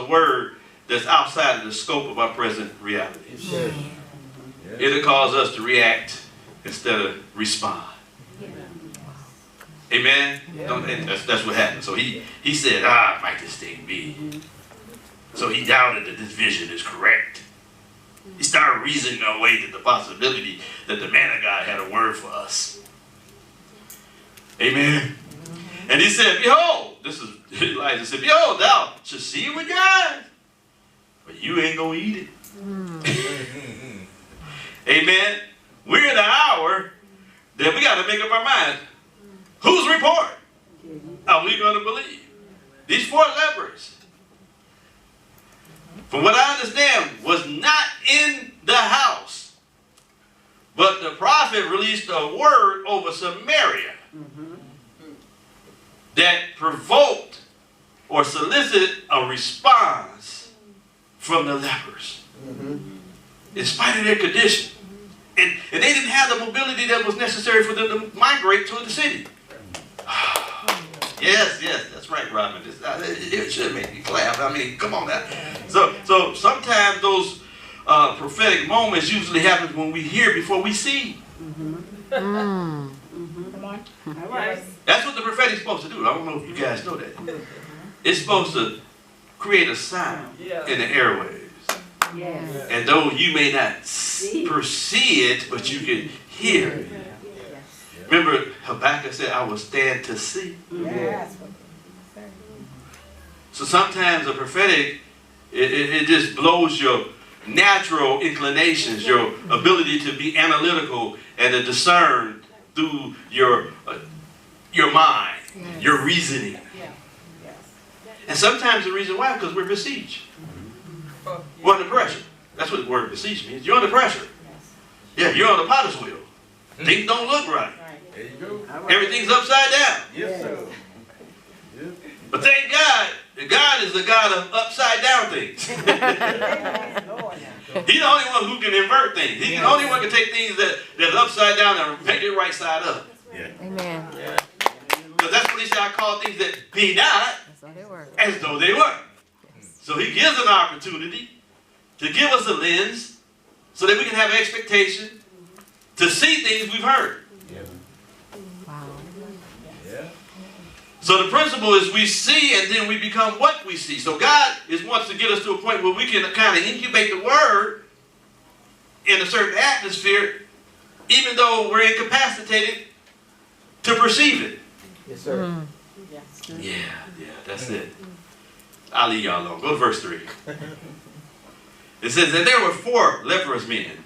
a word that's outside of the scope of our present reality. Yes. It'll cause us to react instead of respond. Amen? And that's what happened. So he said, might this thing be? So he doubted that this vision is correct. He started reasoning away to the possibility that the man of God had a word for us. Amen? And he said, behold, this is Elijah said, behold, thou shalt see it with your eyes, but you ain't going to eat it. Amen? We're in an hour that we got to make up our mind. Whose report are we going to believe? These 4 lepers, from what I understand, was not in the house. But the prophet released a word over Samaria that provoked or solicited a response from the lepers. In spite of their condition. And they didn't have the mobility that was necessary for them to migrate to the city. Yes, that's right, Robin. It should make me clap. I mean, come on now. So sometimes those prophetic moments usually happen when we hear before we see. Come on. All right. That's what the prophetic is supposed to do. I don't know if you guys know that. It's supposed to create a sound in the airwaves. Yes. And though you may not perceive it, but you can hear it. Remember, Habakkuk said, I will stand to see. Yes. So sometimes the prophetic, it just blows your natural inclinations, your ability to be analytical and to discern through your mind, your reasoning. And sometimes the reason why, because we're besieged. We're under pressure. That's what the word besieged means. You're under pressure. Yeah, you're on the potter's wheel. Things don't look right. There you go. Everything's upside down. Yes, sir. But thank God, that God is the God of upside down things. He's the only one who can invert things. He's the only one who can take things that's upside down and make it right side up. Yeah. Amen. Because that's what he said, I call things that be not as though they were. So he gives an opportunity to give us a lens so that we can have expectation to see things we've heard. Wow. Yeah. So the principle is we see and then we become what we see. So God wants to get us to a point where we can kind of incubate the word in a certain atmosphere, even though we're incapacitated to perceive it. Yes, sir. Yeah, that's it. I'll leave y'all alone. Go to verse 3. It says that there were 4 leprous men.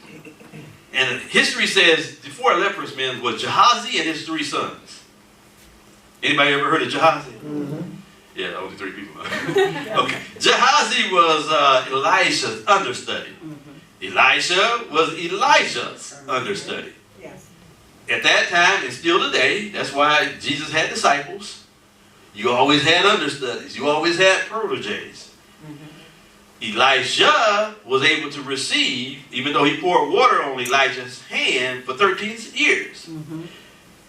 And history says the 4 leprous men was Gehazi and his 3 sons. Anybody ever heard of Gehazi? Yeah, only 3 people. Okay. Gehazi was Elisha's understudy. Elisha was Elijah's understudy. At that time, and still today, that's why Jesus had disciples. You always had understudies. You always had proteges. Elijah was able to receive, even though he poured water on Elijah's hand for 13 years.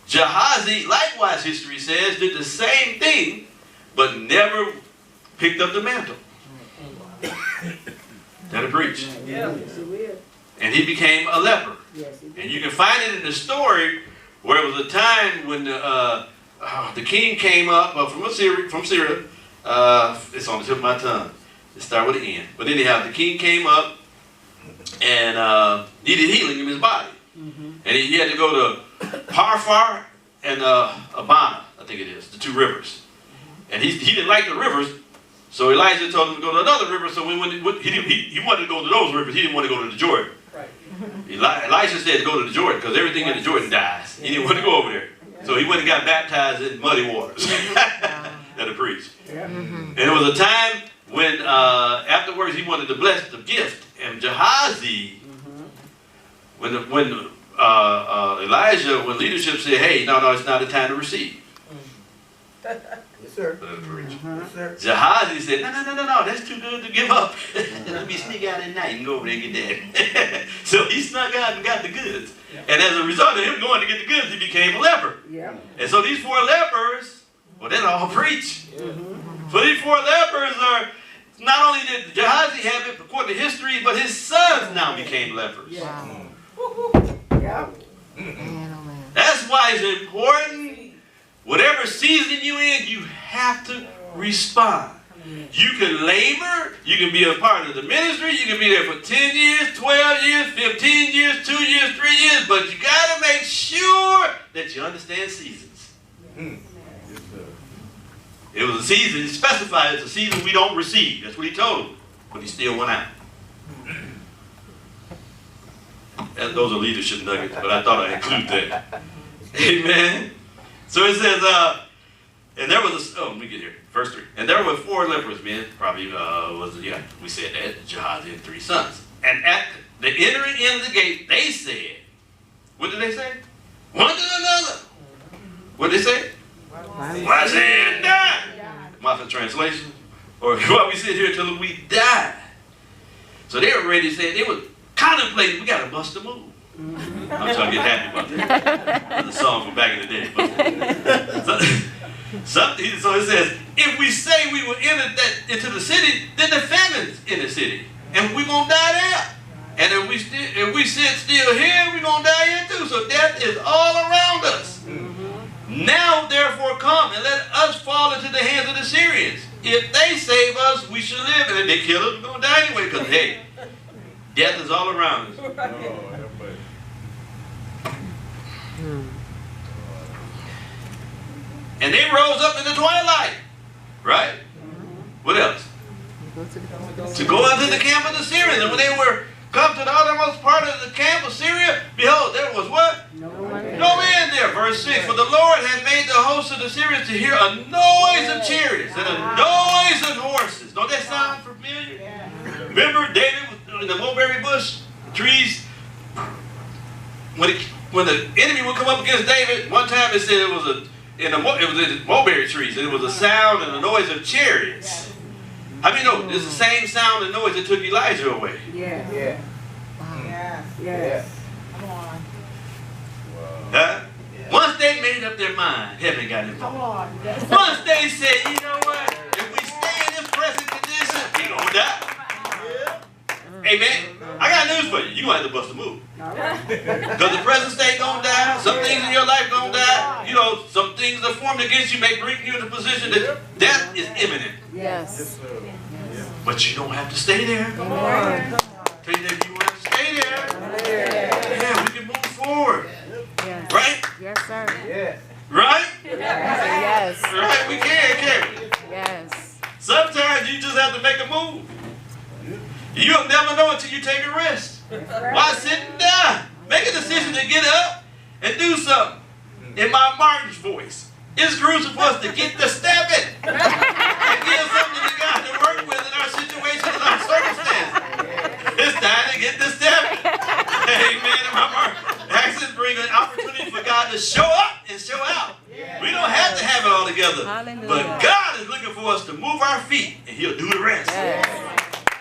Gehazi, likewise, history says, did the same thing, but never picked up the mantle. That'll preach. And he became a leper. And you can find it in the story where it was a time when the king came up from Syria. It's on the tip of my tongue. It started with an N. But anyhow, the king came up and needed healing in his body. And he had to go to Parfar and Abana, I think it is, the 2 rivers. And he didn't like the rivers, so Elijah told him to go to another river. So he wanted to go to those rivers. He didn't want to go to the Jordan. Elijah said to go to the Jordan because everything in the Jordan dies. He didn't want to go over there. So he went and got baptized in muddy waters. That'll preach. And there was a time when afterwards he wanted to bless the gift. And Gehazi, when Elijah, when leadership said, hey, no, it's not a time to receive. Yes, sir. Yes, sir. Gehazi said, no, that's too good to give up. Let me sneak out at night and go over there and get that. So he snuck out and got the goods. And as a result of him going to get the goods, he became a leper. And so these 4 lepers, well, they all preach. So these 4 lepers are, not only did Gehazi have it according to history, but his sons now became lepers. Wow. Yeah. Man, oh man. That's why it's important, whatever season you're in, you have to respond. You can labor, you can be a part of the ministry, you can be there for 10 years, 12 years, 15 years, 2 years, 3 years, but you got to make sure that you understand seasons. It was a season, he specified it's a season we don't receive. That's what he told them, but he still went out. And those are leadership nuggets, but I thought I'd include that. Amen. So it says, and there was a, let me get here, verse 3. And there were 4 lepers men, probably we said that, Gehazi and 3 sons. And at the entering in of the gate, they said, what did they say? One to another. What did they say? Why say die? Moffett translation. Or why we sit here till we die. So they were ready to say, they were contemplating, we got to bust a move. I'm trying to get happy about that. That's a song from back in the day. So it says, if we say we will enter into the city, then the famine's in the city. And we're going to die there. And if we sit still here, we're going to die here too. So death is all around us. Now, therefore, come and let us fall into the hands of the Syrians. If they save us, we shall live. And if they kill us, we're going to die anyway. Because, hey, death is all around us. And they rose up in the twilight. Right? What else? To go unto the camp of the Syrians. And when they were come to the uttermost part of the camp of Syria, behold, there was what? No man there. Verse 6. For the Lord had made the host of the Syrians to hear a noise of chariots and a noise of horses. Don't that sound familiar? Remember David in the mulberry bush trees? When the enemy would come up against David, one time it said it was in the mulberry trees, and it was a sound and a noise of chariots. How many know it's the same sound and noise that took Elijah away? Yeah. Yeah. Wow. Yes. Come on. Huh? Once they made up their mind, heaven got involved. Come on. Once they said, you know what? If we stay in this present condition, we gonna die. Amen. I got news for you. You gonna have to bust a move. Because the present state gonna die. Some things in your life gonna die. You know, some things that are formed against you may bring you in a position that death is imminent. Yes. But you don't have to stay there. Come on. Tell you that you don't have to stay there. Yeah, we can move forward. Yes. Right? Yes, sir. Yeah. Right? Yes. Right? We can't we? Yes. Sometimes you just have to make a move. You'll never know until you take a rest. Why sit and die? Make a decision to get up and do something. In my Martin's voice, it's crucial for us to get to stepping and give something to God to work with in our situations and our circumstances. It's time to get to stepping. Amen. In my Martin, actions bring an opportunity for God to show up and show out. We don't have to have it all together. Hallelujah. But God is looking for us to move our feet and He'll do the rest. Yes.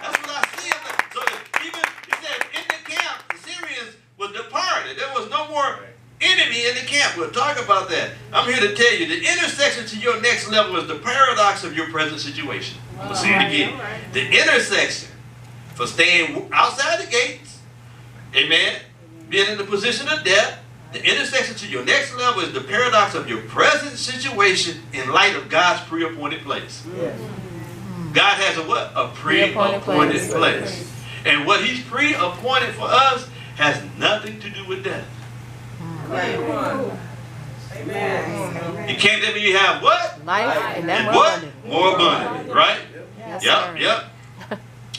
That's what I see. So even he said in the camp, the Syrians were departed. There was no more enemy in the camp. We'll talk about that. I'm here to tell you the intersection to your next level is the paradox of your present situation. I'm going to say it again. The intersection for staying outside the gates, amen, being in the position of death, the intersection to your next level is the paradox of your present situation in light of God's pre-appointed place. God has a what? A pre-appointed place. And what He's pre-appointed for us has nothing to do with death. Amen. He came that you have what? Life and that And more what? abundant. More abundant. Right? Yes, sir. Yep.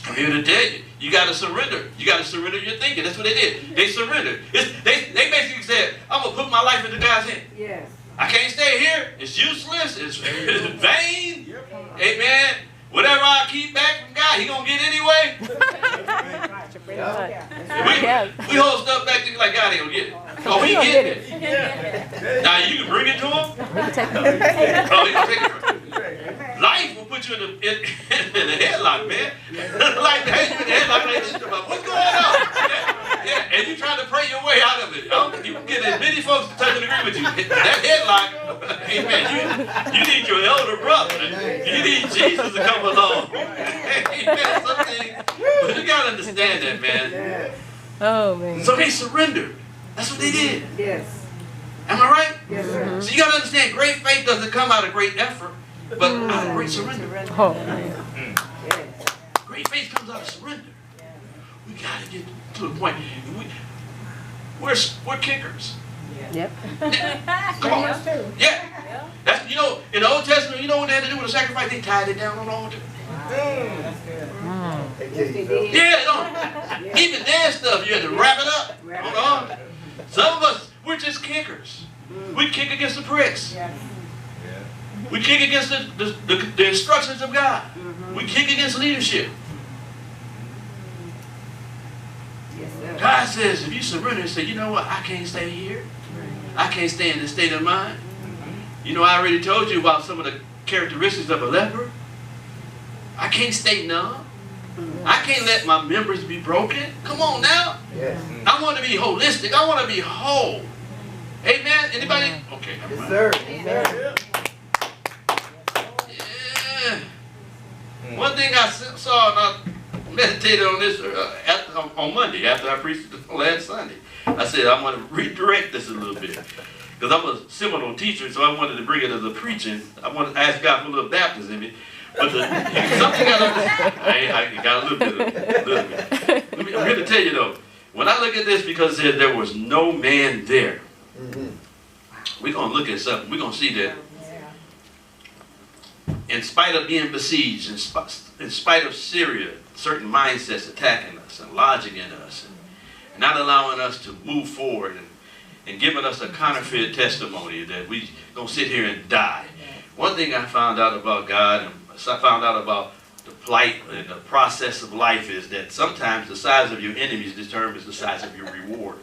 I'm here to tell you, you got to surrender. You got to surrender your thinking. That's what they did. They surrendered. They basically said, I'm going to put my life into God's hand. Yes. I can't stay here. It's useless. It's vain. Amen. Whatever I keep back from God, He going to get anyway. We hold stuff back to like God ain't going to get it. Oh, He get it. Now you can bring it to Him. Oh, He going to take it from you. Life will put you in the headlock, man. Like the headlock, like this. What's going on? Yeah, and you trying to pray your way out of it. You can get as many folks to touch and agree with you. That headlock, amen. You need your elder brother. You need Jesus to come along. Amen. Something, but you got to understand that, man. Oh, man. So they surrendered. That's what they did. Yes. Am I right? Yes, sir. So you got to understand, great faith doesn't come out of great effort, but out of great surrender. Oh, man. Yes. Great faith comes out of surrender. We got to get to the point. We're kickers. Yep. Come on. Yeah. That's, you know, in the Old Testament, you know what they had to do with the sacrifice? They tied it down on the altar. Yeah, don't. Even their stuff, you had to wrap it up. Hold on. Some of us, we're just kickers. We kick against the pricks. We kick against the instructions of God. We kick against leadership. God says, if you surrender and say, you know what, I can't stay here. I can't stay in this state of mind. You know, I already told you about some of the characteristics of a leper. I can't stay numb. I can't let my members be broken. Come on now. I want to be holistic. I want to be whole. Amen? Anybody? Okay. Yes, sir. Yeah. One thing I saw, and I meditated on this on Monday after I preached last Sunday. I said, I'm going to redirect this a little bit. Because I'm a seminal teacher, so I wanted to bring it as a preaching. I wanted to ask God for a little baptism in me. But something got I got a little bit of it. I'm here to tell you though, when I look at this, because it said there was no man there, we're going to look at something. We're going to see that in spite of being besieged, in spite of Syria, certain mindsets attacking us and lodging in us, and not allowing us to move forward, and giving us a counterfeit testimony that we going to sit here and die. One thing I found out about God, and I found out about the plight and the process of life, is that sometimes the size of your enemies determines the size of your reward.